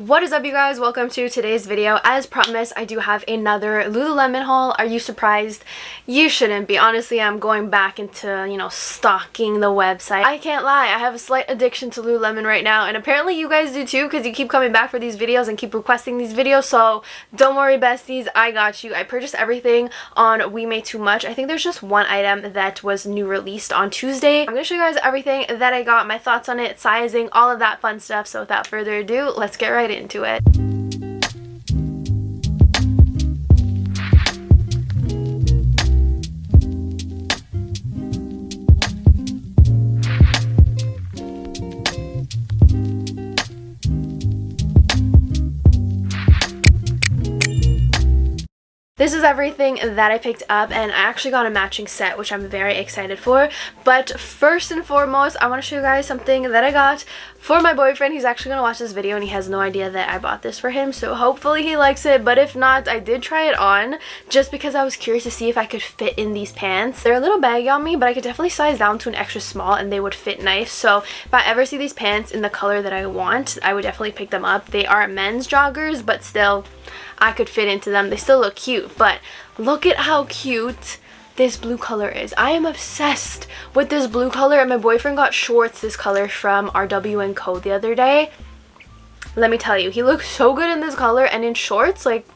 What is up, you guys? Welcome to today's video. As promised, I do have another Lululemon haul. Are you surprised? You shouldn't be. Honestly, I'm going back into, stalking the website. I can't lie, I have a slight addiction to Lululemon right now, and apparently you guys do too, because you keep coming back for these videos and keep requesting these videos, so don't worry, besties, I got you. I purchased everything on We Made Too Much. I think there's just one item that was new released on Tuesday. I'm going to show you guys everything that I got, my thoughts on it, sizing, all of that fun stuff, so without further ado, let's get right into it. This is everything that I picked up, and I actually got a matching set, which I'm very excited for. But first and foremost, I want to show you guys something that I got for my boyfriend. He's actually going to watch this video and he has no idea that I bought this for him, so hopefully he likes it. But if not, I did try it on just because I was curious to see if I could fit in these pants. They're a little baggy on me, but I could definitely size down to an extra small and they would fit nice. So if I ever see these pants in the color that I want, I would definitely pick them up. They are men's joggers, but still I could fit into them. They still look cute, but look at how cute this blue color is. I am obsessed with this blue color, and my boyfriend got shorts this color from RW & Co the other day. Let me tell you, he looks so good in this color, and in shorts, like,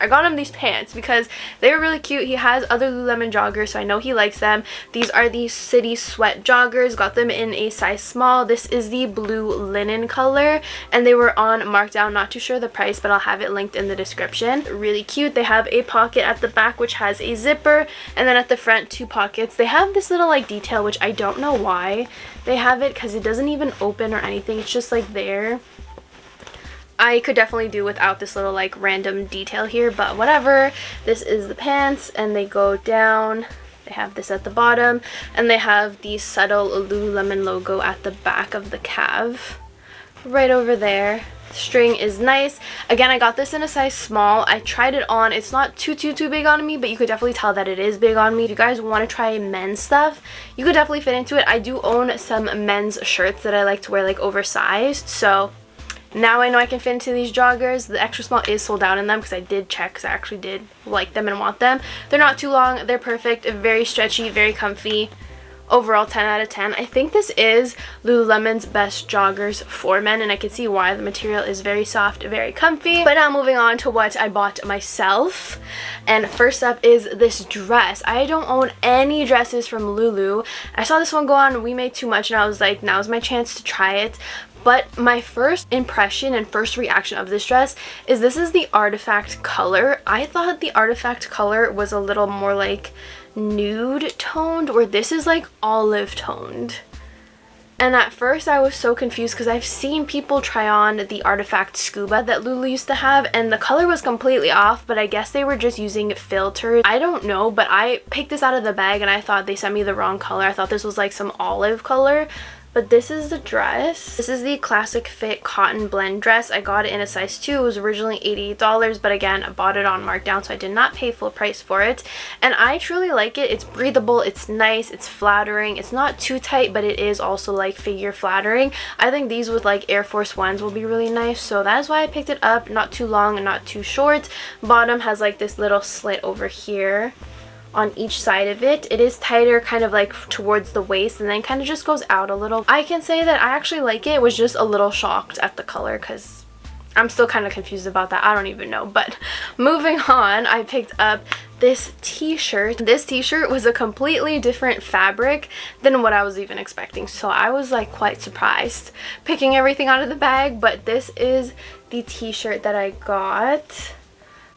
I got him these pants because they were really cute. He has other Lululemon joggers, so I know he likes them. These are the City Sweat joggers. Got them in a size small. This is the blue linen color, and they were on markdown. Not too sure the price, but I'll have it linked in the description. Really cute. They have a pocket at the back, which has a zipper, and then at the front, two pockets. They have this little like detail, which I don't know why they have it, because it doesn't even open or anything. It's just like there. I could definitely do without this little like random detail here, but whatever. This is the pants, and they go down. They have this at the bottom, and they have the subtle Lululemon logo at the back of the calf right over there. The string is nice. Again, I got this in a size small. I tried it on. It's not too big on me, but you could definitely tell that it is big on me. If you guys want to try men's stuff, you could definitely fit into it. I do own some men's shirts that I like to wear like oversized, so now I know I can fit into these joggers. The extra small is sold out in them because I did check, because I actually did like them and want them. They're not too long. They're perfect. Very stretchy, very comfy. Overall, 10 out of 10. I think this is Lululemon's best joggers for men, and I can see why. The material is very soft, very comfy. But now moving on to what I bought myself. And first up is this dress. I don't own any dresses from Lulu. I saw this one go on We Made Too Much, and I was like, now's my chance to try it. But my first impression and first reaction of this dress is this is the artifact color. I thought the artifact color was a little more like nude toned, where this is like olive toned. And at first I was so confused because I've seen people try on the artifact scuba that Lulu used to have, and the color was completely off, but I guess they were just using filters. I don't know, but I picked this out of the bag and I thought they sent me the wrong color. I thought this was like some olive color. But this is the dress. This is the classic fit cotton blend dress. I got it in a size 2. It was originally $88, but again, I bought it on markdown, so I did not pay full price for it. And I truly like it. It's breathable, it's nice, it's flattering. It's not too tight, but it is also like figure flattering. I think these with like Air Force Ones will be really nice, so that is why I picked it up. Not too long and not too short. Bottom has like this little slit over here on each side of it. It is tighter kind of like towards the waist, and then kind of just goes out a little. I can say that I actually like it. Was just a little shocked at the color because I'm still kind of confused about that. I don't even know. But moving on, I picked up this t-shirt. This t-shirt was a completely different fabric than what I was even expecting, so I was like quite surprised picking everything out of the bag. But this is the t-shirt that I got.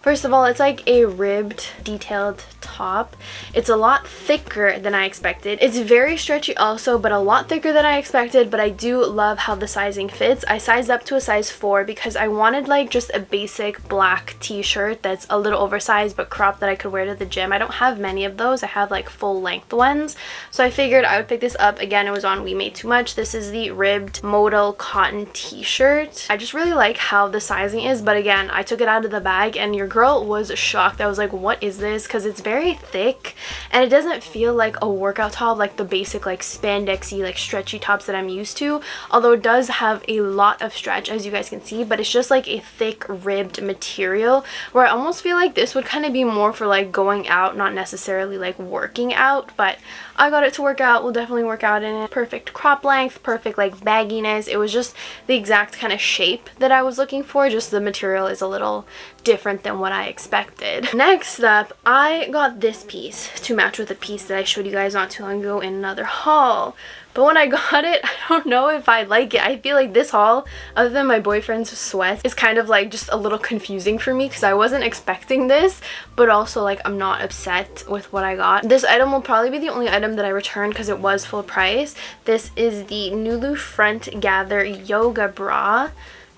First of all, it's like a ribbed, detailed top. It's a lot thicker than I expected. It's very stretchy also, but a lot thicker than I expected, but I do love how the sizing fits. I sized up to a size 4 because I wanted like just a basic black t-shirt that's a little oversized but cropped that I could wear to the gym. I don't have many of those. I have like full length ones. So I figured I would pick this up. Again, it was on We Made Too Much. This is the ribbed modal cotton t-shirt. I just really like how the sizing is, but again, I took it out of the bag and you're girl was shocked. I was like, what is this? Because it's very thick and it doesn't feel like a workout top, like the basic like spandexy like stretchy tops that I'm used to, although it does have a lot of stretch as you guys can see, but it's just like a thick ribbed material where I almost feel like this would kind of be more for like going out, not necessarily like working out, but I got it to work out. We'll definitely work out in it. Perfect crop length, perfect like bagginess. It was just the exact kind of shape that I was looking for, just the material is a little different than what I expected. Next up, I got this piece to match with a piece that I showed you guys not too long ago in another haul. But when I got it, I don't know if I like it. I feel like this haul, other than my boyfriend's sweats, is kind of like just a little confusing for me because I wasn't expecting this, but also like I'm not upset with what I got. This item will probably be the only item that I returned because it was full price. This is the Nulu Front Gather Yoga Bra.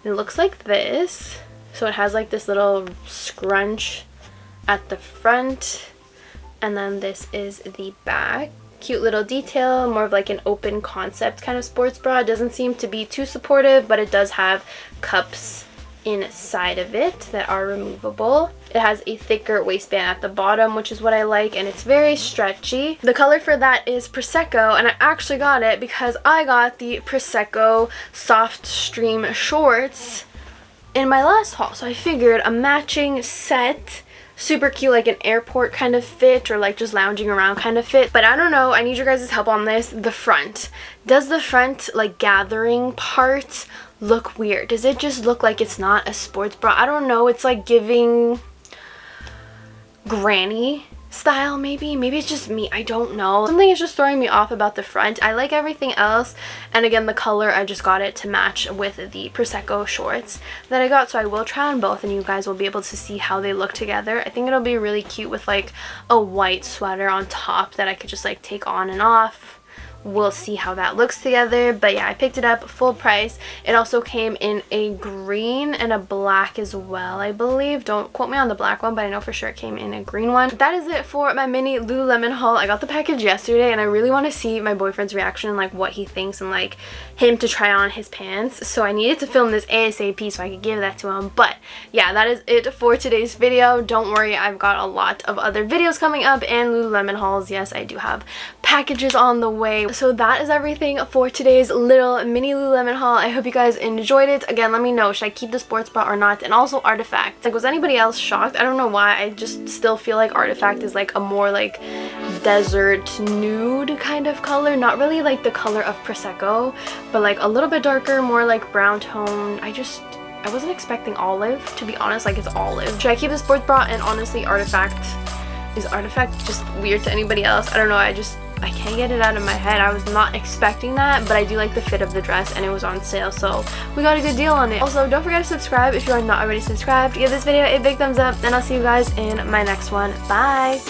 It looks like this. So it has like this little scrunch at the front, and then this is the back. Cute little detail, more of like an open concept kind of sports bra. It doesn't seem to be too supportive, but it does have cups inside of it that are removable. It has a thicker waistband at the bottom, which is what I like, and it's very stretchy. The color for that is Prosecco, and I actually got it because I got the Prosecco soft stream shorts in my last haul, so I figured a matching set, super cute, like an airport kind of fit or like just lounging around kind of fit. But I don't know, I need your guys' help on this. The front, does the front like gathering part look weird? Does it just look like it's not a sports bra? I don't know, it's like giving granny style maybe it's just me, I don't know. Something is just throwing me off about the front. I like everything else, and again the color, I just got it to match with the Prosecco shorts that I got, so I will try on both and you guys will be able to see how they look together. I think it'll be really cute with like a white sweater on top that I could just like take on and off. We'll see how that looks together. But yeah, I picked it up full price. It also came in a green and a black as well, I believe. Don't quote me on the black one, but I know for sure it came in a green one. That is it for my mini Lululemon haul. I got the package yesterday and I really want to see my boyfriend's reaction, like what he thinks, and like him to try on his pants. So I needed to film this ASAP so I could give that to him. But yeah, that is it for today's video. Don't worry, I've got a lot of other videos coming up and Lululemon hauls. Yes, I do have packages on the way. So that is everything for today's little mini Lululemon haul. I hope you guys enjoyed it. Again, let me know, should I keep the sports bra or not? And also Artifact. Like, was anybody else shocked? I don't know why. I just still feel like Artifact is like a more like desert nude kind of color. Not really like the color of Prosecco, but like a little bit darker, more like brown tone. I wasn't expecting olive, to be honest. Like, it's olive. Should I keep the sports bra? And honestly, Artifact, is Artifact just weird to anybody else? I don't know. I can't get it out of my head. I was not expecting that, but I do like the fit of the dress and it was on sale, so we got a good deal on it. Also, don't forget to subscribe if you are not already subscribed. Give this video a big thumbs up and I'll see you guys in my next one. Bye!